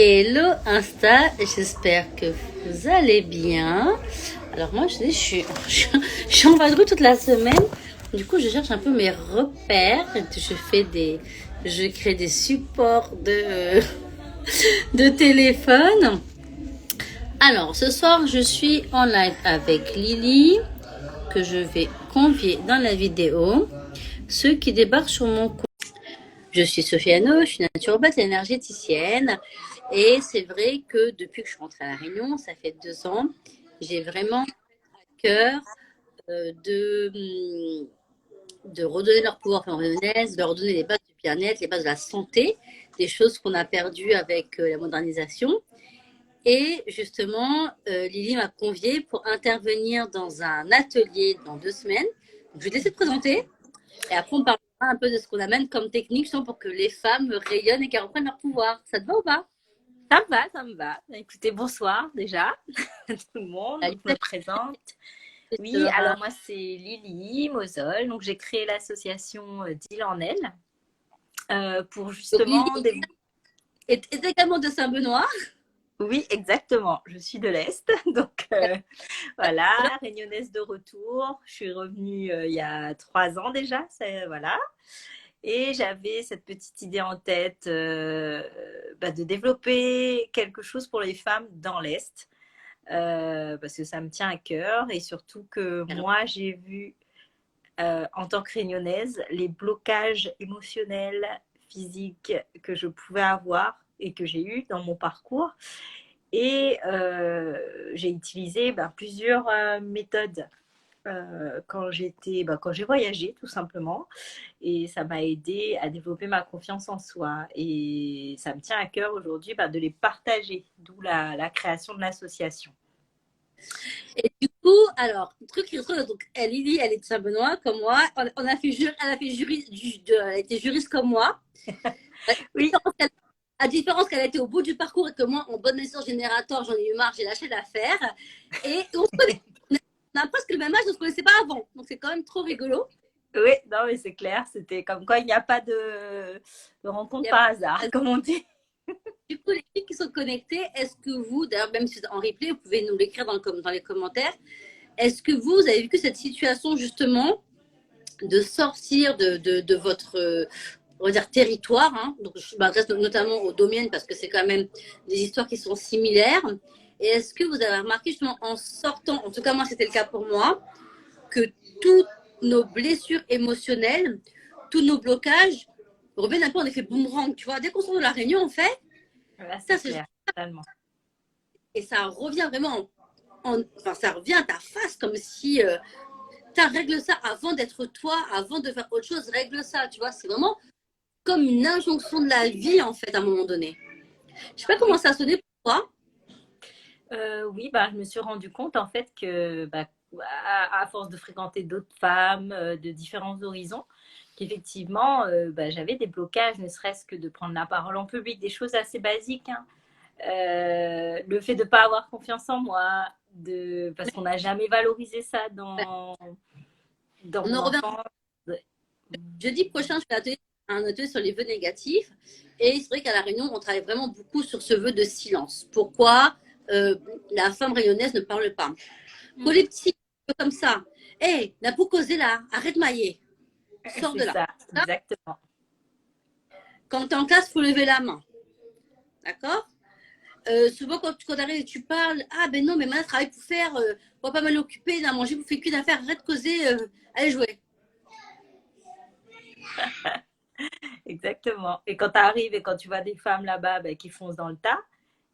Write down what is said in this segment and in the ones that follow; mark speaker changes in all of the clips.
Speaker 1: Hello Insta, j'espère que vous allez bien. Alors moi je suis en vadrouille toute la semaine. Du coup je cherche un peu mes repères. Je crée des supports de téléphone. Alors ce soir je suis en live avec Lily, que je vais convier dans la vidéo. Ceux qui débarquent sur mon compte. Je suis Sophie Anno, je suis naturopathe et énergéticienne. Et c'est vrai que depuis que je suis rentrée à La Réunion, ça fait 2 ans, j'ai vraiment à cœur de redonner leur pouvoir féminin, de leur donner les bases du bien-être, les bases de la santé, des choses qu'on a perdues avec la modernisation. Et justement, Lily m'a conviée pour intervenir dans un atelier dans 2 semaines. Donc, je vais te laisser te présenter et après on parlera un peu de ce qu'on amène comme technique justement pour que les femmes rayonnent et qu'elles reprennent leur pouvoir. Ça te va ou pas?
Speaker 2: Ça me va, ça me va. Écoutez, bonsoir déjà tout le monde.
Speaker 1: La
Speaker 2: Donc, je me présente. Oui,
Speaker 1: sera
Speaker 2: alors moi, c'est Lily Mosol. Donc, j'ai créé l'association Deal en Elle pour
Speaker 1: donc
Speaker 2: justement
Speaker 1: Lily est également de Saint-Benoît.
Speaker 2: Oui, exactement. Je suis de l'Est. Donc, voilà, réunionnaise de retour. Je suis revenue il y a 3 ans déjà. Voilà. Et j'avais cette petite idée en tête de développer quelque chose pour les femmes dans l'Est. Parce que ça me tient à cœur et surtout que moi j'ai vu en tant que réunionnaise les blocages émotionnels, physiques que je pouvais avoir et que j'ai eu dans mon parcours. Et j'ai utilisé plusieurs méthodes quand j'ai voyagé tout simplement, et ça m'a aidé à développer ma confiance en soi, et ça me tient à cœur aujourd'hui de les partager, d'où la création de l'association.
Speaker 1: Et du coup, alors, truc qui retrouve, donc Lily, elle est de Saint-Benoît comme moi. On a fait elle a fait elle était juriste comme moi.
Speaker 2: Oui,
Speaker 1: À différence qu'elle a été au bout du parcours et que moi, en bonne naissance générateur, j'en ai eu marre, j'ai lâché l'affaire. Et on se connaît. On a presque le même âge, on ne se connaissait pas avant. Donc c'est quand même trop rigolo.
Speaker 2: oui, non, mais c'est clair, c'était comme quoi il n'y a pas de rencontre par hasard, comme on dit.
Speaker 1: Du coup, les filles qui sont connectées, est-ce que vous, d'ailleurs, même si c'est en replay, vous pouvez nous l'écrire dans les commentaires, est-ce que vous avez vécu cette situation justement de sortir de votre on va dire territoire, hein. Donc je m'adresse notamment aux domaines parce que c'est quand même des histoires qui sont similaires. Et est-ce que vous avez remarqué justement en sortant, en tout cas moi c'était le cas pour moi, que toutes nos blessures émotionnelles, tous nos blocages reviennent un peu en effet boomerang, tu vois. Dès qu'on sort de la réunion, en fait,
Speaker 2: Là,
Speaker 1: ça,
Speaker 2: c'est clair, totalement.
Speaker 1: et ça revient vraiment enfin, ça revient à ta face comme si tu règle ça avant d'être toi, avant de faire autre chose, règle ça, tu vois. C'est vraiment comme une injonction de la vie, en fait, à un moment donné. Je sais pas comment
Speaker 2: Oui,
Speaker 1: ça sonnait pour toi.
Speaker 2: oui, je me suis rendu compte en fait que à force de fréquenter d'autres femmes de différents horizons, qu'effectivement j'avais des blocages, ne serait-ce que de prendre la parole en public, des choses assez basiques, hein. Le fait de ne pas avoir confiance en moi, parce qu'on n'a jamais valorisé ça dans
Speaker 1: On
Speaker 2: mon
Speaker 1: en revient.
Speaker 2: enfance.
Speaker 1: Jeudi prochain, je fais un atelier sur les vœux négatifs. Et c'est vrai qu'à La Réunion, on travaille vraiment beaucoup sur ce vœu de silence. Pourquoi la femme réunionnaise ne parle pas? Pour les petits, comme ça. Hé, hey, n'a pas causé là, arrête de mailler. Sors
Speaker 2: C'est
Speaker 1: de là.
Speaker 2: ça, exactement.
Speaker 1: Quand tu es en classe, il faut lever la main. D'accord? Souvent, quand tu arrives et tu parles, ah ben non, mais maintenant, je travaille pour faire, on va pas mal occuper, à manger, vous faites qu'une affaire, arrête de causer, allez jouer.
Speaker 2: Exactement. Et quand tu arrives et quand tu vois des femmes là-bas qui foncent dans le tas,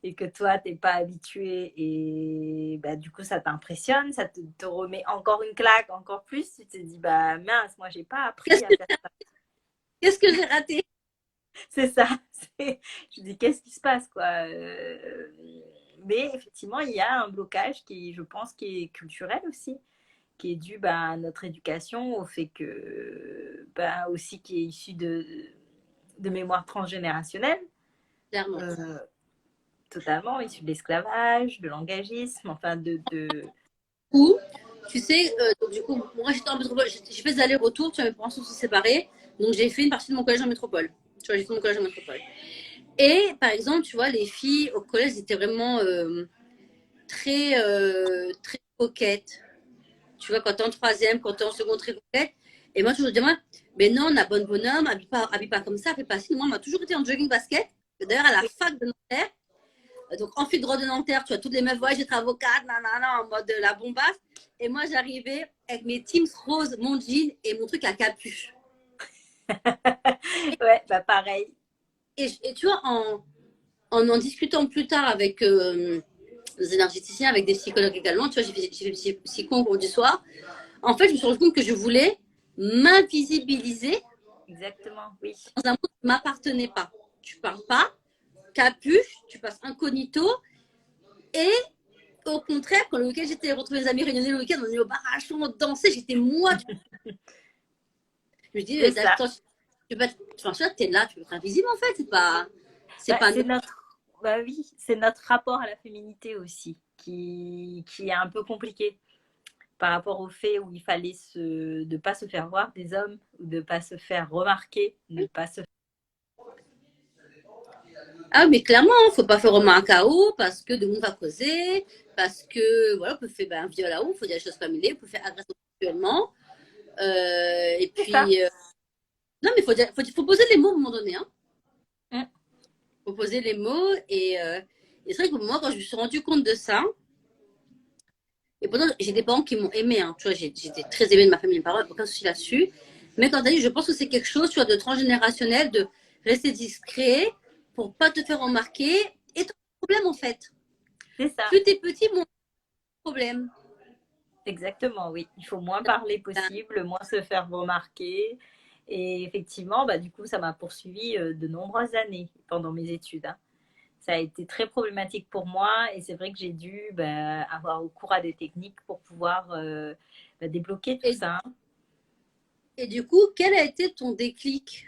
Speaker 2: et que toi, tu n'es pas habitué, et du coup, ça t'impressionne, ça te remet encore une claque, encore plus. Tu te dis, mince, moi, j'ai pas appris
Speaker 1: Qu'est-ce
Speaker 2: à
Speaker 1: que,
Speaker 2: faire ça.
Speaker 1: qu'est-ce que j'ai raté?
Speaker 2: C'est ça. Je dis, qu'est-ce qui se passe, quoi. Mais effectivement, il y a un blocage qui, je pense, qui est culturel aussi, qui est dû à notre éducation, au fait que, aussi qui est issu de mémoire transgénérationnelle.
Speaker 1: Clairement.
Speaker 2: Euh, Totalement, issu de l'esclavage, de l'engagisme, enfin
Speaker 1: Ou, tu sais, donc, du coup, moi j'étais en métropole, j'ai fait des allers-retours, tu vois, mes parents sont séparés, donc j'ai fait une partie de mon collège en métropole. Tu vois, j'ai fait mon collège en métropole. Et par exemple, tu vois, les filles au collège étaient vraiment très coquettes. Tu vois, quand t'es en troisième, quand t'es en seconde, très coquette. Et moi, toujours, je dis, moi, mais non, la bonne bonhomme, habille pas comme ça, fais pas ci. Moi, on m'a toujours été en jogging basket. D'ailleurs, à la
Speaker 2: Oui,
Speaker 1: fac de Nanterre, donc amphi droit de Nanterre, tu vois, toutes les meufs, ouais, j'étais avocate, nanana, en mode la bombasse. Et moi, j'arrivais avec mes Teams roses, mon jean et mon truc à capuche.
Speaker 2: ouais, bah pareil.
Speaker 1: Et tu vois, en discutant plus tard avec des énergéticiens, avec des psychologues également, tu vois, j'ai fait psycho en cours du soir. En fait, je me suis rendu compte que je voulais m'invisibiliser
Speaker 2: Exactement, oui.
Speaker 1: dans un monde qui ne m'appartenait pas. Tu parles pas, capuche, tu passes incognito. Et au contraire, quand le week-end, j'étais retrouvée mes amis réunionnais le week-end, on est au bar à chaud, on dansait, j'étais moi. Je me dis,
Speaker 2: C'est ça.
Speaker 1: attends, tu es là, tu veux être invisible en fait, c'est
Speaker 2: Bah,
Speaker 1: pas
Speaker 2: c'est notre, bah oui, c'est notre rapport à la féminité aussi qui est un peu compliqué par rapport au fait où il fallait de pas se faire voir des hommes, ou de pas se faire remarquer, de pas se.
Speaker 1: Ah, mais clairement, il ne faut pas faire un chaos parce que de monde va causer, parce que voilà, on peut faire un viol à eau, il faut dire des choses comme il est, on peut faire agression sexuellement. Et
Speaker 2: C'est ça.
Speaker 1: puis, non, mais faut poser les mots à un moment donné. Hein.
Speaker 2: Mm.
Speaker 1: Faut poser les mots. Et c'est vrai que moi, quand je me suis rendu compte de ça, et pourtant, j'ai des parents qui m'ont aimé. Hein, tu vois, j'étais très aimée de ma famille, mes parents, aucun souci là-dessus. Mais quand tu as dit, je pense que c'est quelque chose, tu vois, de transgénérationnel, de rester discret pour pas te faire remarquer. Et ton problème, en fait.
Speaker 2: C'est ça.
Speaker 1: Plus t'es petit, moins problème.
Speaker 2: Exactement, oui. Il faut moins parler possible, moins se faire remarquer. Et effectivement, bah, du coup, ça m'a poursuivi de nombreuses années pendant mes études, hein. Ça a été très problématique pour moi et c'est vrai que j'ai dû bah, avoir recours à des techniques pour pouvoir bah, débloquer tout
Speaker 1: Et,
Speaker 2: ça, hein.
Speaker 1: et du coup, quel a été ton déclic?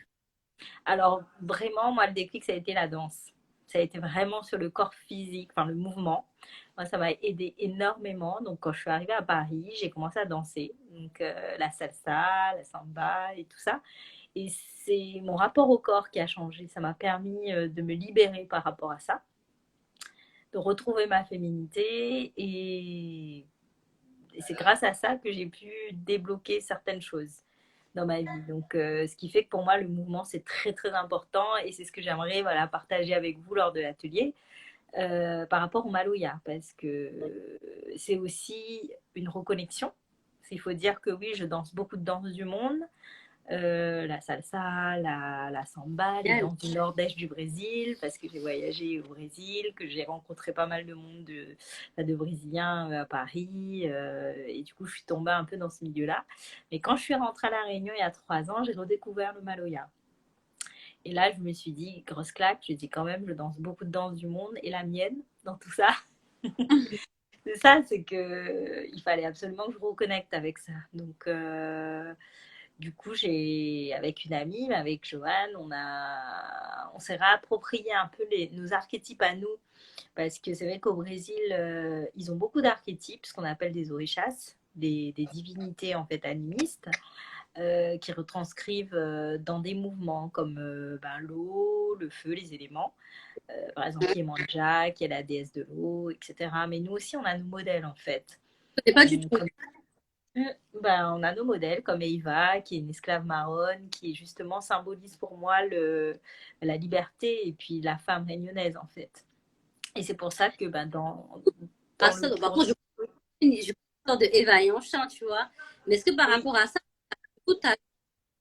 Speaker 2: Alors vraiment, moi, le déclic, ça a été la danse. Ça a été vraiment sur le corps physique, enfin le mouvement. Moi, ça m'a aidé énormément. Donc, quand je suis arrivée à Paris, j'ai commencé à danser. Donc, la salsa, la samba et tout ça. Et c'est mon rapport au corps qui a changé. Ça m'a permis de me libérer par rapport à ça, de retrouver ma féminité. Et c'est grâce à ça que j'ai pu débloquer certaines choses dans ma vie. Donc, ce qui fait que pour moi, le mouvement, c'est très, très important. Et c'est ce que j'aimerais voilà, partager avec vous lors de l'atelier par rapport au Maloya. Parce que c'est aussi une reconnexion. Il faut dire que oui, je danse beaucoup de danses du monde. La salsa, la samba, les danses du nord-est du Brésil, parce que j'ai voyagé au Brésil, que j'ai rencontré pas mal de monde de Brésiliens à Paris, et du coup je suis tombée un peu dans ce milieu-là. Mais quand je suis rentrée à La Réunion il y a 3 ans, j'ai redécouvert le Maloya. Et là, je me suis dit, grosse claque, je dis quand même, je danse beaucoup de danses du monde, et la mienne dans tout ça. C'est ça, c'est que il fallait absolument que je reconnecte avec ça. Donc, du coup, avec une amie, avec Joanne, on s'est réapproprié un peu nos archétypes à nous. Parce que c'est vrai qu'au Brésil, ils ont beaucoup d'archétypes, ce qu'on appelle des orishas, des divinités en fait animistes, qui retranscrivent dans des mouvements comme ben, l'eau, le feu, les éléments. Par exemple, Yemanja, qui est la déesse de l'eau, etc. Mais nous aussi, on a nos modèles en fait.
Speaker 1: C'est pas du tout.
Speaker 2: Comme ben, on a nos modèles comme Eva, qui est une esclave marronne, qui justement symbolise pour moi la liberté et puis la femme réunionnaise en fait. Et c'est pour ça que ben,
Speaker 1: Ah,
Speaker 2: dans
Speaker 1: ça,
Speaker 2: le
Speaker 1: par
Speaker 2: pour
Speaker 1: contre, je parle de Eva et Anchin, tu vois. Mais est-ce que par
Speaker 2: oui,
Speaker 1: rapport à ça,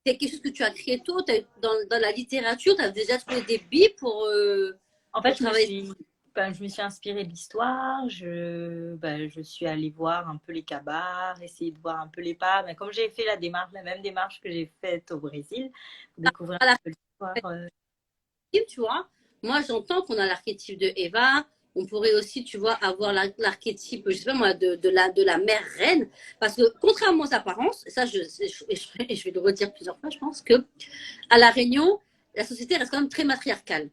Speaker 1: c'est quelque chose que tu as créé tôt dans la littérature, tu as déjà trouvé des billes
Speaker 2: en
Speaker 1: pour
Speaker 2: fait,
Speaker 1: travailler?
Speaker 2: je me suis inspirée de l'histoire. Ben, je suis allée voir un peu les cabars, essayer de voir un peu les pas. Mais comme j'ai fait la même démarche que j'ai faite au Brésil, pour découvrir
Speaker 1: À
Speaker 2: un
Speaker 1: la
Speaker 2: peu l'histoire.
Speaker 1: tu vois. Moi, j'entends qu'on a l'archétype de Eva. On pourrait aussi, tu vois, avoir l'archétype, je sais pas moi, de la mère reine. Parce que, contrairement aux apparences, et ça, je vais le redire plusieurs fois, je pense que à La Réunion, la société reste quand même très matriarcale.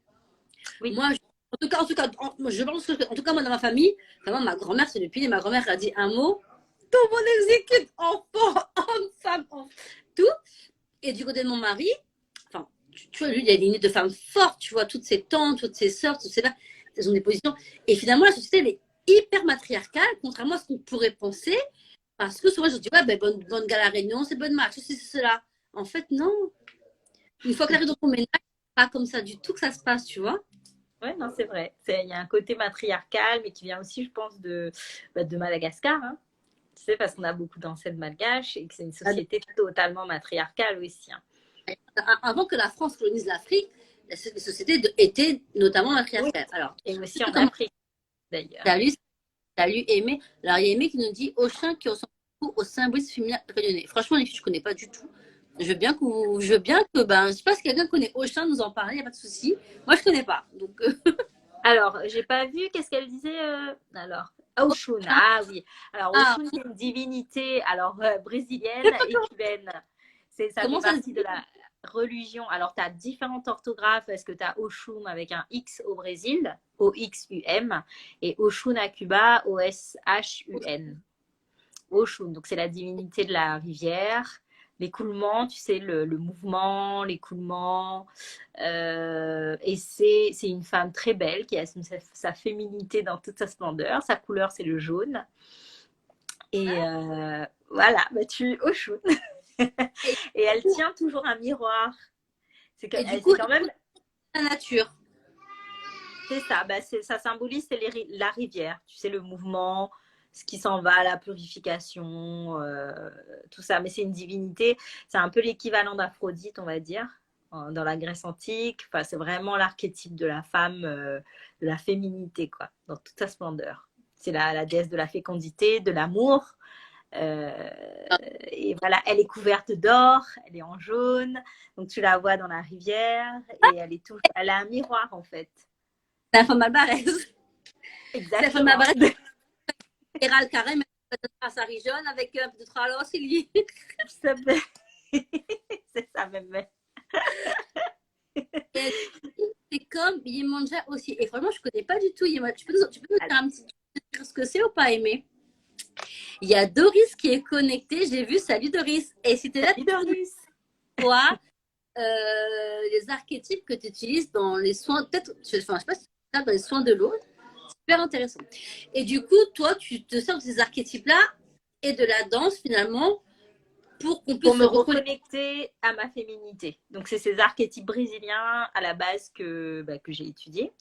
Speaker 2: Oui,
Speaker 1: Moi, je pense que, en tout cas, moi, dans ma famille, vraiment, ma grand-mère, c'est le pilier. Ma grand-mère a dit un mot, tout le monde exécute, enfant, homme, femme, enfant, tout. Et du côté de mon mari, enfin, tu vois, lui, il a une lignée de femmes fortes, tu vois, toutes ses tantes, toutes ses sœurs, toutes ses mères, elles ont des positions. Et finalement, la société, elle est hyper matriarcale, contrairement à ce qu'on pourrait penser, parce que souvent, je dis, ouais, ben, bonne gars à la Réunion, c'est bonne marche, c'est cela. En fait, non. Une fois que arrive dans ton ménage, c'est pas comme ça du tout que ça se passe, tu vois.
Speaker 2: Ouais, non, c'est vrai. Il y a un côté matriarcal, mais qui vient aussi, je pense, de Madagascar. Hein. Tu sais, parce qu'on a beaucoup d'ancêtres malgaches et que c'est une société totalement matriarcale aussi. Hein.
Speaker 1: Avant que la France colonise l'Afrique, les sociétés étaient notamment
Speaker 2: Oui.
Speaker 1: matriarcales. Alors,
Speaker 2: Et
Speaker 1: je
Speaker 2: aussi
Speaker 1: sais
Speaker 2: en
Speaker 1: comment
Speaker 2: Afrique, d'ailleurs.
Speaker 1: t'as lu Aimé. Alors, il y a Aimé qui nous dit Auchan qui ressemble beaucoup au symbolisme féminin réunionnais. Franchement, les filles, je ne connais pas du tout. Je veux bien que, ben, je sais pas si quelqu'un connaît Auchan, nous en parler, il n'y a pas de souci. Moi, je ne connais pas. Donc,
Speaker 2: Alors, j'ai pas vu, qu'est-ce qu'elle disait alors, Oshun, ah oui. Alors,
Speaker 1: ah,
Speaker 2: Oshun, c'est une divinité alors, brésilienne et cubaine. Ça fait
Speaker 1: comment ça se
Speaker 2: partie de la religion. Alors, tu as différentes orthographes parce que tu as Oshun avec un X au Brésil, O-X-U-M, et Oshun à Cuba, O-S-H-U-N. Oshun, donc c'est la divinité de la rivière. L'écoulement, tu sais, le mouvement, l'écoulement. Et c'est une femme très belle qui a sa féminité dans toute sa splendeur. Sa couleur, c'est le jaune. Et voilà, bah, tu Oshun.
Speaker 1: et,
Speaker 2: Et elle tient toujours un miroir.
Speaker 1: et du
Speaker 2: C'est
Speaker 1: coup,
Speaker 2: quand même,
Speaker 1: la nature.
Speaker 2: c'est ça, bah, ça symbolise la rivière. Tu sais, le mouvement, ce qui s'en va, la purification, tout ça. Mais c'est une divinité, c'est un peu l'équivalent d'Aphrodite, on va dire, dans la Grèce antique. Enfin, c'est vraiment l'archétype de la femme, de la féminité, quoi, dans toute sa splendeur. C'est la déesse de la fécondité, de l'amour. Euh, et voilà, elle est couverte d'or, elle est en jaune, donc tu la vois dans la rivière et elle a un miroir en fait.
Speaker 1: C'est la femme Alvarez. C'est la femme
Speaker 2: Exactement.
Speaker 1: Alvarez. Gérald Carré, mais à Sarri jaune avec un peu de tralot, c'est lui.
Speaker 2: C'est ça même.
Speaker 1: Et c'est comme Yemanja aussi. Et franchement, je ne connais pas du tout Yemanja. Tu peux nous dire un petit peu ce que c'est ou pas, Aimé? Il y a Doris qui est connecté. J'ai vu, salut Doris. Et c'était là,
Speaker 2: Doris.
Speaker 1: toi, les archétypes que tu utilises dans les soins, peut-être, enfin, je sais pas si c'est dans les soins de l'eau. Super intéressant. Et du coup, toi, tu te sers de ces archétypes-là et de la danse finalement pour qu'on
Speaker 2: Pour
Speaker 1: puisse se
Speaker 2: me
Speaker 1: reconnecter.
Speaker 2: reconnecter à ma féminité. Donc c'est ces archétypes brésiliens à la base que j'ai étudiés.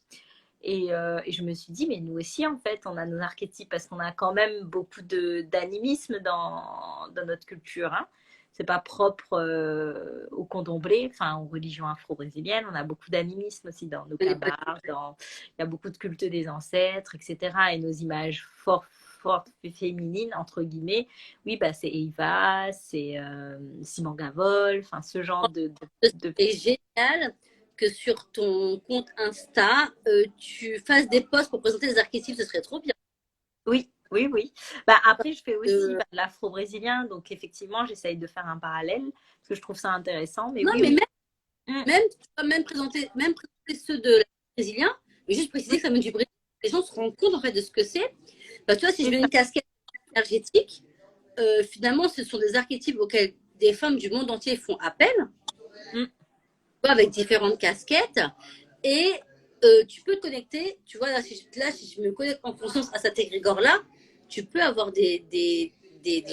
Speaker 2: Et je me suis dit, mais nous aussi, en fait, on a nos archétypes parce qu'on a quand même beaucoup d'animisme dans notre culture. Hein. C'est pas propre au candomblé, enfin aux religions afro-brésiliennes. On a beaucoup d'animisme aussi dans nos kabbas, il y a beaucoup de culte des ancêtres, etc. Et nos images fortes féminines, entre guillemets, oui, bah, c'est Eva, c'est Simangavol, enfin ce genre de...
Speaker 1: C'est génial que sur ton compte Insta, tu fasses des posts pour présenter les archétypes, ce serait trop bien.
Speaker 2: Oui, oui, oui. Bah, après, je fais aussi
Speaker 1: Euh,
Speaker 2: de l'afro-brésilien, donc effectivement, j'essaye de faire un parallèle, parce que je trouve ça intéressant. Mais
Speaker 1: non,
Speaker 2: oui,
Speaker 1: mais
Speaker 2: oui.
Speaker 1: même,
Speaker 2: Mm,
Speaker 1: même, tu peux même présenter ceux de la brésilien, mais juste préciser
Speaker 2: oui,
Speaker 1: que ça vient du Brésil. Les gens se rendent compte en fait de ce que c'est. Bah, tu vois, si je
Speaker 2: c'est
Speaker 1: mets
Speaker 2: ça.
Speaker 1: une casquette énergétique, finalement, ce sont des archétypes auxquels des femmes du monde entier font appel,
Speaker 2: Mm,
Speaker 1: avec différentes casquettes. Et tu peux te connecter, tu vois, là, si je me connecte en conscience à cet égrégore-là, tu peux avoir des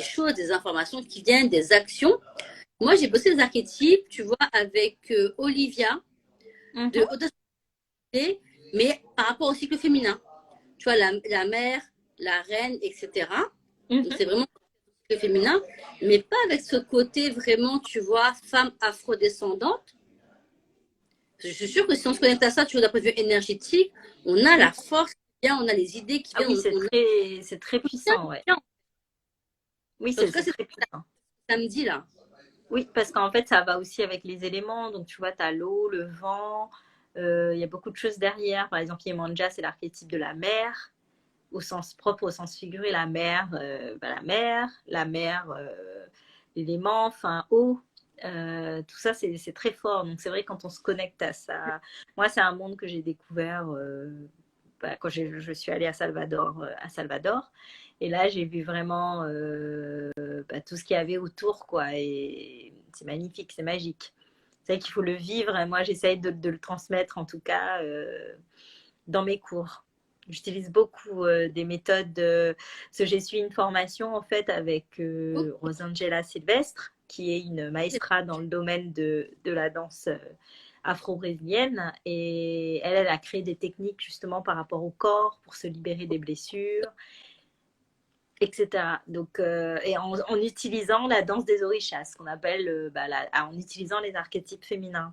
Speaker 1: choses, des informations qui viennent, des actions. Moi, j'ai bossé les archétypes, tu vois, avec Olivia de
Speaker 2: mhm,
Speaker 1: Audacité, mais par rapport au cycle féminin. Tu vois, la mère, la reine, etc. Donc,
Speaker 2: mhm.
Speaker 1: c'est vraiment le cycle féminin, mais pas avec ce côté vraiment, tu vois, femme afrodescendante. Je suis sûre que si on se connecte à ça, tu vois, d'un point de vue énergétique, on a la force qui vient, on a les idées qui
Speaker 2: Ah
Speaker 1: viennent,
Speaker 2: oui,
Speaker 1: on a
Speaker 2: c'est très
Speaker 1: tout ça
Speaker 2: puissant,
Speaker 1: qui
Speaker 2: ouais.
Speaker 1: vient.
Speaker 2: Oui,
Speaker 1: En tout cas,
Speaker 2: c'est
Speaker 1: c'est
Speaker 2: très puissant.
Speaker 1: samedi, là.
Speaker 2: Oui, parce qu'en fait, ça va aussi avec les éléments. Donc, tu vois, tu as l'eau, le vent, il y a beaucoup de choses derrière. Par exemple, Yemanja, c'est l'archétype de la mer. Au sens propre, au sens figuré, bah, la mer, l'élément, enfin eau, tout ça c'est très fort. Donc c'est vrai quand on se connecte à ça. Moi c'est un monde que j'ai découvert bah, quand je suis allée à Salvador. Et là j'ai vu vraiment bah, tout ce qu'il y avait autour quoi. Et c'est magnifique, c'est magique. C'est vrai qu'il faut le vivre et moi, j'essaye de le transmettre en tout cas dans mes cours. J'utilise beaucoup des méthodes. Parce que j'ai suivi une formation en fait avec Rosangela Silvestre, qui est une maestra dans le domaine de la danse afro-brésilienne. Et elle a créé des techniques justement par rapport au corps pour se libérer des blessures, etc. Donc, et en utilisant la danse des orishas, ce qu'on appelle en utilisant les archétypes féminins.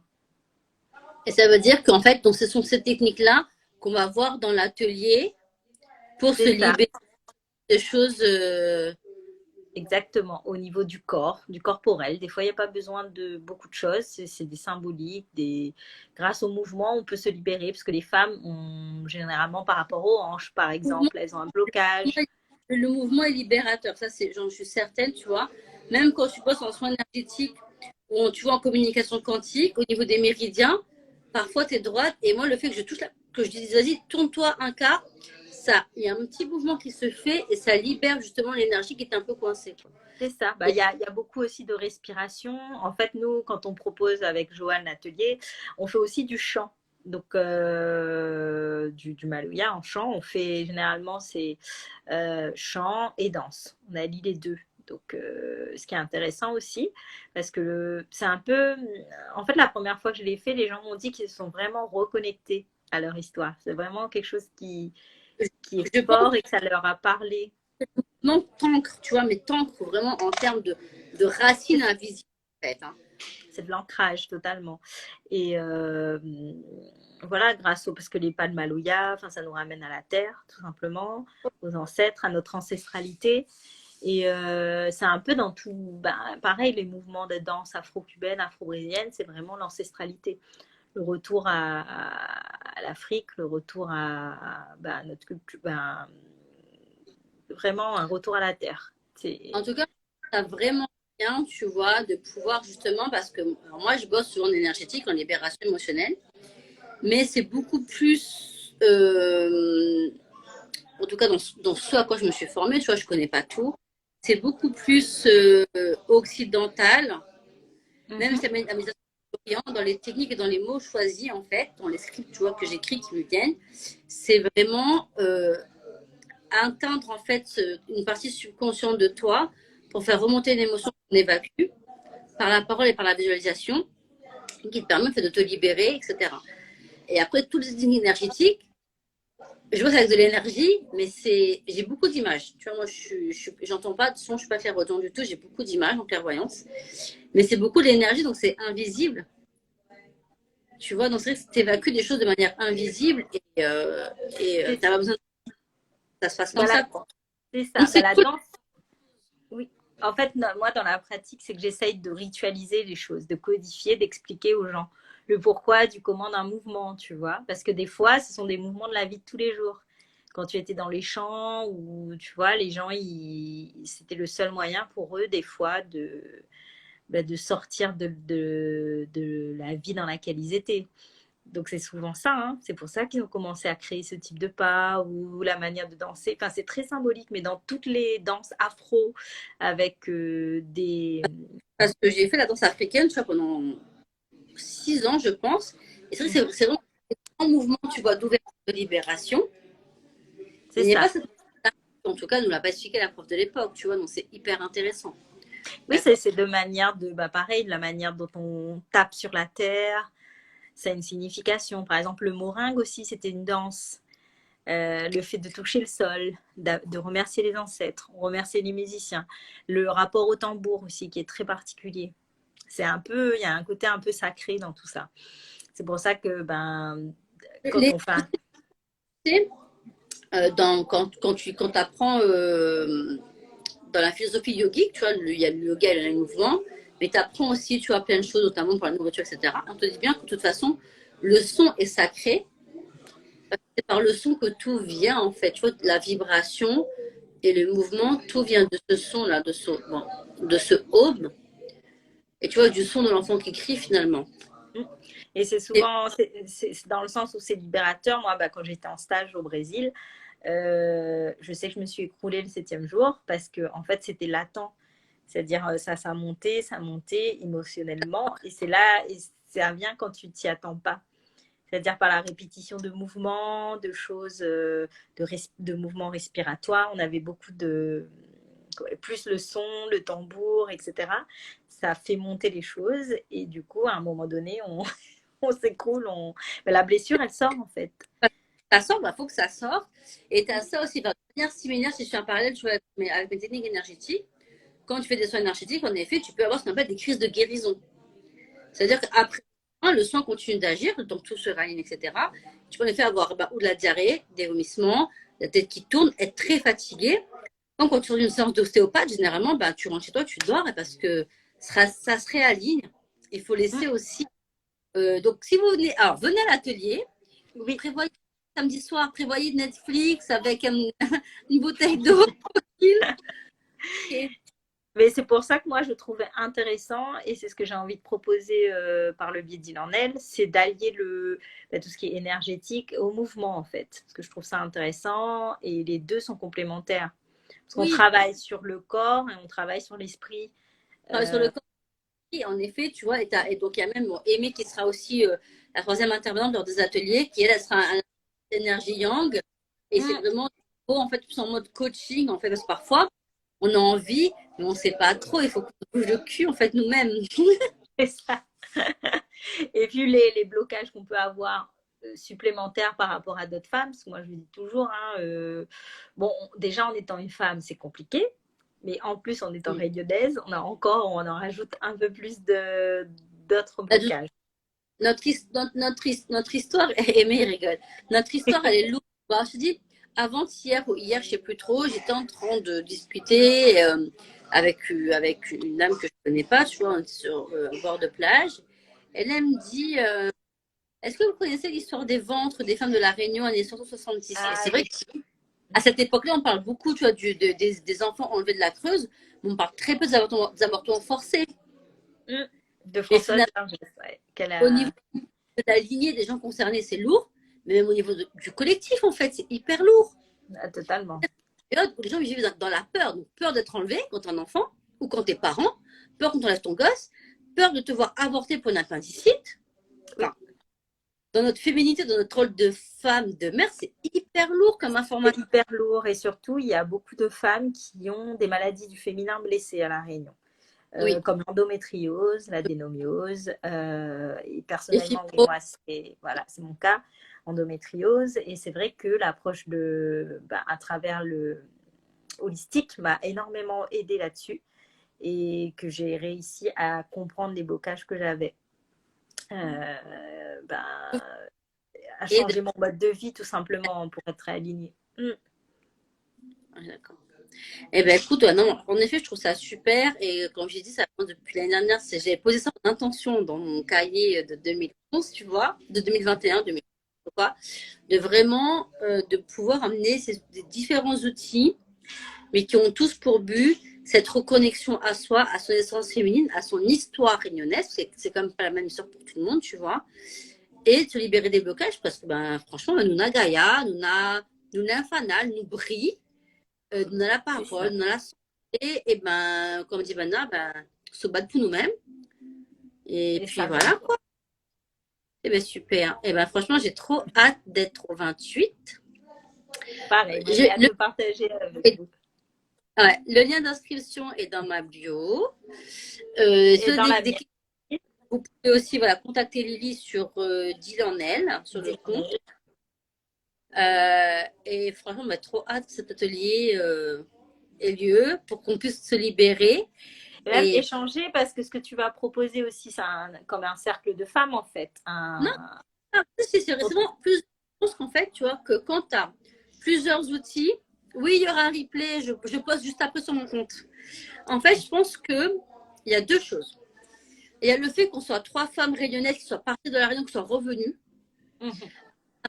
Speaker 1: Et ça veut dire qu'en fait, donc, ce sont ces techniques-là qu'on va voir dans l'atelier pour se
Speaker 2: C'est ça.
Speaker 1: libérer des choses.
Speaker 2: Exactement, au niveau du corps, du corporel. Des fois, il n'y a pas besoin de beaucoup de choses. C'est des symboliques. Grâce au mouvement, on peut se libérer parce que les femmes ont généralement, par rapport aux hanches, par exemple, elles ont un blocage.
Speaker 1: Le mouvement est libérateur, ça, j'en suis certaine, tu vois. Même quand tu bosses en soins énergétiques ou tu vois en communication quantique, au niveau des méridiens, parfois tu es droite et moi, le fait que je touche, que je dis, vas-y, tourne-toi un quart, ça, il y a un petit mouvement qui se fait et ça libère justement l'énergie qui est un peu coincée.
Speaker 2: C'est ça. Il y a beaucoup aussi de respiration. En fait, nous, quand on propose avec Joanne l'atelier, on fait aussi du chant. Donc, du Maloya en chant, on fait généralement c'est chant et danse. On allie les deux. Donc, ce qui est intéressant aussi, parce que c'est un peu. En fait, la première fois que je l'ai fait, les gens m'ont dit qu'ils se sont vraiment reconnectés à leur histoire. C'est vraiment quelque chose qui est fort et que ça leur a parlé.
Speaker 1: Non, t'ancres, tu vois, mais t'ancres vraiment en termes de racines invisibles, en fait. Hein.
Speaker 2: C'est de l'ancrage totalement. Et voilà, parce que les pas de Maloya, enfin, ça nous ramène à la terre, tout simplement, aux ancêtres, à notre ancestralité. Et c'est un peu dans tout, pareil, les mouvements de danse afro-cubaine, afro-brésilienne, c'est vraiment l'ancestralité. Le retour à l'Afrique, le retour à notre culture, vraiment un retour à la terre.
Speaker 1: En tout cas, ça vraiment bien, tu vois, de pouvoir justement, parce que moi, je bosse souvent en énergétique, en libération émotionnelle, mais c'est beaucoup plus, en tout cas dans ce à quoi je me suis formée, tu vois, je connais pas tout, c'est beaucoup plus occidental, même si la méditation dans les techniques et dans les mots choisis, en fait, dans les scripts, tu vois, que j'écris qui me viennent, c'est vraiment atteindre, en fait, une partie subconsciente de toi pour faire remonter une émotion qu'on évacue par la parole et par la visualisation qui te permet en fait, de te libérer, etc. Et après, tous les signes énergétiques, je bosse avec de l'énergie, mais j'ai beaucoup d'images. Tu vois, moi, j'entends pas de son, je suis pas clairvoyante du tout, j'ai beaucoup d'images en clairvoyance. Mais c'est beaucoup d'énergie, donc c'est invisible. Tu vois, donc c'est vrai que tu évacues des choses de manière invisible et tu n'as pas besoin de ça se passe comme ça.
Speaker 2: C'est ça. La danse, oui. En fait, moi, dans la pratique, c'est que j'essaye de ritualiser les choses, de codifier, d'expliquer aux gens le pourquoi du comment d'un mouvement, tu vois. Parce que des fois, ce sont des mouvements de la vie de tous les jours. Quand tu étais dans les champs, ou tu vois, les gens, c'était le seul moyen pour eux, des fois, de sortir de la vie dans laquelle ils étaient. Donc c'est souvent ça, hein. C'est pour ça qu'ils ont commencé à créer ce type de pas ou la manière de danser. Enfin, c'est très symbolique, mais dans toutes les danses afro, avec des...
Speaker 1: Parce que j'ai fait la danse africaine, tu vois, pendant 6 ans, je pense. Et c'est vrai que c'est vraiment un mouvement, tu vois, d'ouverture, de libération.
Speaker 2: C'est ça.
Speaker 1: Pas cette... En tout cas, nous l'a pas expliqué la prof de l'époque, tu vois, donc c'est hyper intéressant.
Speaker 2: Oui, c'est de manière de... pareil, de la manière dont on tape sur la terre, ça a une signification. Par exemple, le moringue aussi, c'était une danse. Le fait de toucher le sol, de remercier les ancêtres, remercier les musiciens. Le rapport au tambour aussi, qui est très particulier. Il y a un côté un peu sacré dans tout ça. C'est pour ça que, quand on fait...
Speaker 1: Quand tu apprends dans la philosophie yogique, tu vois, il y a le yoga et le mouvement, mais tu apprends aussi, tu vois, plein de choses, notamment pour la nourriture, etc. On te dit bien que de toute façon, le son est sacré. C'est par le son que tout vient, en fait. Tu vois, la vibration et le mouvement, tout vient de ce son-là, de ce home. Et tu vois, du son de l'enfant qui crie, finalement.
Speaker 2: Et c'est souvent, c'est dans le sens où c'est libérateur. Moi, quand j'étais en stage au Brésil, je sais que je me suis écroulée le 7e jour parce que, en fait, c'était latent. C'est-à-dire, ça montait émotionnellement. Et c'est ça vient quand tu t'y attends pas. C'est-à-dire par la répétition de mouvements, de choses, de mouvements respiratoires. On avait beaucoup de... Plus le son, le tambour, etc. Ça fait monter les choses. Et du coup, à un moment donné, on s'écroule. Mais la blessure, elle sort en fait.
Speaker 1: Ça sort, bah, faut que ça sorte. Et tu as ça aussi, de manière similaire, si je fais un parallèle, tu vois, avec mes techniques énergétiques. Quand tu fais des soins énergétiques, en effet, tu peux avoir ce qu'on appelle des crises de guérison. C'est-à-dire qu'après, le sang continue d'agir, donc tout se réaligne, etc. Tu peux en effet avoir ou de la diarrhée, des vomissements, la tête qui tourne, être très fatigué. Donc, quand tu sors d'une séance d'ostéopathe, généralement, tu rentres chez toi, tu dors, parce que ça se réaligne. Il faut laisser aussi. Donc, si vous venez, alors venez à l'atelier,
Speaker 2: Oui.
Speaker 1: Prévoyez samedi soir, prévoyez Netflix avec une bouteille d'eau tranquille.
Speaker 2: Et... Mais c'est pour ça que moi, je trouvais intéressant, et c'est ce que j'ai envie de proposer par le biais d'Ilanel, c'est d'allier tout ce qui est énergétique au mouvement, en fait. Parce que je trouve ça intéressant, et les deux sont complémentaires. Parce qu'on travaille sur le corps et on travaille sur l'esprit.
Speaker 1: Sur le corps, et en effet, tu vois, et donc il y a même Aimée qui sera aussi la troisième intervenante lors des ateliers, qui elle sera un énergie yang, et c'est vraiment en fait plus en mode coaching, en fait, parce que parfois on a envie, mais on ne sait pas trop, il faut qu'on bouge le cul, en fait, nous-mêmes.
Speaker 2: C'est ça. Et puis les blocages qu'on peut avoir supplémentaires par rapport à d'autres femmes, parce que moi je le dis toujours, bon, déjà en étant une femme, c'est compliqué, mais en plus en étant rayonnaise, on en rajoute un peu plus d'autres blocages.
Speaker 1: Notre histoire, Aimée rigole, notre histoire, elle est lourde. Bon, je te dis, avant-hier ou hier, je ne sais plus trop, j'étais en train de discuter avec une dame que je ne connais pas, tu vois, sur un bord de plage. Elle me dit, est-ce que vous connaissez l'histoire des ventres des femmes de la Réunion en 1970? C'est vrai qu'à cette époque-là, on parle beaucoup, tu vois, des enfants enlevés de la Creuse, mais on parle très peu des avortements forcés.
Speaker 2: De François
Speaker 1: Au niveau de la lignée des gens concernés, c'est lourd, mais même au niveau du collectif, en fait, c'est hyper lourd.
Speaker 2: Totalement.
Speaker 1: Où les gens vivent dans la peur, donc peur d'être enlevé quand t'es un enfant ou quand t'es parent, peur quand on laisse ton gosse, peur de te voir avorter pour une appendicite. Enfin, dans notre féminité, dans notre rôle de femme, de mère, c'est hyper lourd comme information.
Speaker 2: C'est hyper lourd, et surtout, il y a beaucoup de femmes qui ont des maladies du féminin blessées à La Réunion. Comme l'endométriose, l'adénomiose, et personnellement, moi, c'est mon cas, endométriose, et c'est vrai que l'approche à travers le holistique m'a énormément aidée là-dessus, et que j'ai réussi à comprendre les blocages que j'avais, à changer mon mode de vie tout simplement pour être alignée.
Speaker 1: D'accord. Eh bien, écoute, non, en effet, je trouve ça super. Et comme j'ai dit, ça depuis l'année dernière, j'ai posé ça en intention dans mon cahier de 2011, tu vois, de 2021, 2020, quoi, de vraiment de pouvoir amener ces différents outils, mais qui ont tous pour but cette reconnexion à soi, à son essence féminine, à son histoire réunionnaise. C'est quand même pas la même histoire pour tout le monde, tu vois. Et de se libérer des blocages, parce que, franchement, nous, Gaïa, nous, l'infanal, nous brille. Nous la parole, nous la santé, et comme dit Vanna, se battre pour nous-mêmes. Et puis voilà, quoi. Et bien, super. Et franchement, j'ai trop hâte d'être au 28.
Speaker 2: Pareil, j'ai hâte de partager avec vous.
Speaker 1: Ouais, le lien d'inscription est dans ma bio. Vous pouvez aussi contacter Lily sur Dilanel, sur le compte. Et franchement, on a trop hâte que cet atelier ait lieu pour qu'on puisse se libérer.
Speaker 2: Et échanger, parce que ce que tu vas proposer aussi, c'est comme un cercle de femmes, en fait.
Speaker 1: Non, c'est récemment plus. Je pense qu'en fait, tu vois, que quand tu as plusieurs outils, oui, il y aura un replay, je poste juste après sur mon compte. En fait, je pense qu'il y a deux choses. Il y a le fait qu'on soit 3 femmes réunionnaises qui soient parties de la Réunion, qui soient revenues.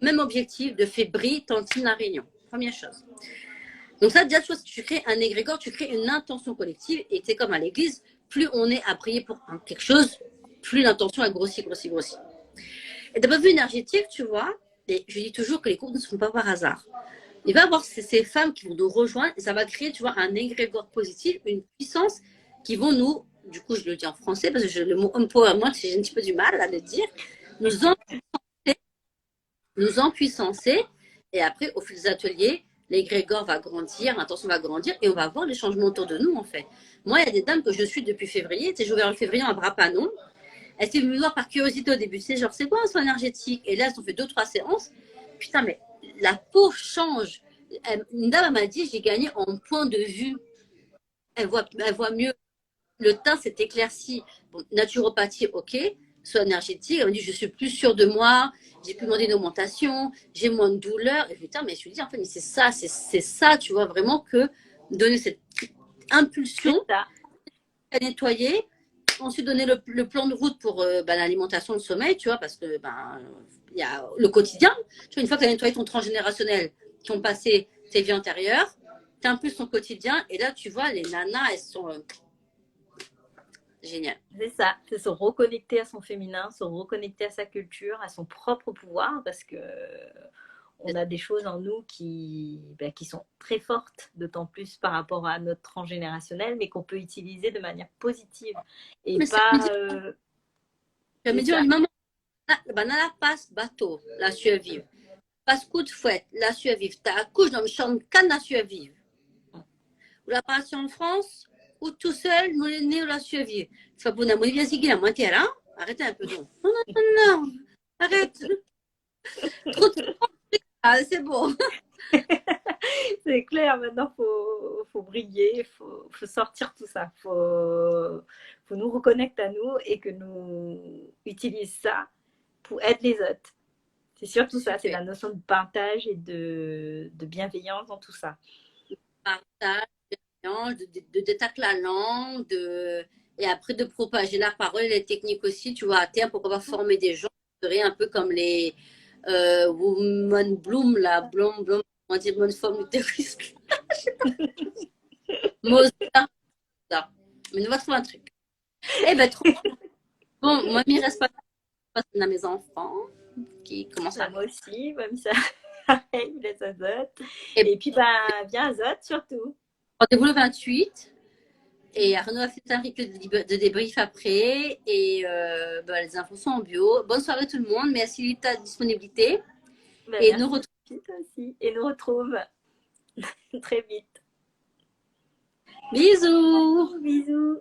Speaker 1: Même objectif de Fébrile, Tantine, la Réunion. Première chose. Donc ça, déjà, tu crées un égrégore, tu crées une intention collective, et c'est comme à l'église, plus on est à prier pour quelque chose, plus l'intention a grossi. Et d'un point de vue énergétique, tu vois, et je dis toujours que les cours ne se font pas par hasard. Il va y avoir ces femmes qui vont nous rejoindre, et ça va créer, tu vois, un égrégore positif, une puissance qui vont nous du coup, je le dis en français parce que le mot empowerment, j'ai un petit peu du mal à le dire, nous, en, nous empuissancer. Et après, au fil des ateliers, l'égrégore va grandir, l'intention va grandir et on va voir les changements autour de nous, en fait. Moi, il y a des dames que je suis depuis février. Tu sais, j'ai ouvert en février un bras panon. Elles étaient venues me voir par curiosité au début. C'est genre, c'est quoi un soin énergétique? Et là, elles ont fait 2-3 séances. Putain, mais la peau change. Une dame m'a dit, j'ai gagné en point de vue. Elle voit mieux. Le teint s'est éclairci. Bon, naturopathie, ok. Soin énergétique, elle m'a dit, je suis plus sûre de moi. J'ai pu demander une augmentation. J'ai moins de douleur. Et putain, mais je lui dis, en fait, c'est ça, c'est ça, tu vois, vraiment que donner cette impulsion à nettoyer. Ensuite, donner le plan de route pour l'alimentation, le sommeil, tu vois, parce que il y a le quotidien. Tu vois, une fois que tu as nettoyé ton transgénérationnel, ton passé, tes vies antérieures, tu impulses ton quotidien. Et là, tu vois, les nanas, elles sont géniales.
Speaker 2: C'est ça, c'est se reconnecter à son féminin, se reconnecter à sa culture, à son propre pouvoir, parce que on a des choses en nous qui sont très fortes, d'autant plus par rapport à notre transgénérationnel, mais qu'on peut utiliser de manière positive. Et
Speaker 1: mais
Speaker 2: pas.
Speaker 1: Je me dis, maman, banana passe bateau, la survivre. Passe coup de fouette, la survivre. T'as accouché dans une chambre canne, la survivre. Ou la passion en France, ou tout seul, nous les nés, la survivre. Tu vas pour une amouille bien signer, la moitié là. Arrêtez un peu, donc. Non, non, non, non. Arrête. Trop de ah, c'est bon.
Speaker 2: C'est clair, maintenant, faut briller, faut sortir tout ça. Faut nous reconnecter à nous et que nous utilisions ça pour aider les autres. C'est surtout ça, c'est la notion de partage et de bienveillance dans tout ça.
Speaker 1: Partage, de détaquer la langue, et après de propager la parole et les techniques aussi, tu vois, à terme, pourquoi pas former des gens, un peu comme les Woman Bloom, la Bloom, on dit bonne forme utérus. Mozart, mais on va trouver un truc. Eh ben, trop bon, moi, il ne reste pas à mes enfants qui commencent à.
Speaker 2: Moi aussi, même ça, pareil, les azotes. Et puis, bien azote surtout.
Speaker 1: Rendez-vous le 28. Et Arnaud a fait un rythme de débrief après. Et les infos sont en bio. Bonne soirée tout le monde. Merci de ta disponibilité.
Speaker 2: Et nous retrouve aussi. Et nous retrouve très vite.
Speaker 1: Bisous.
Speaker 2: Bisous.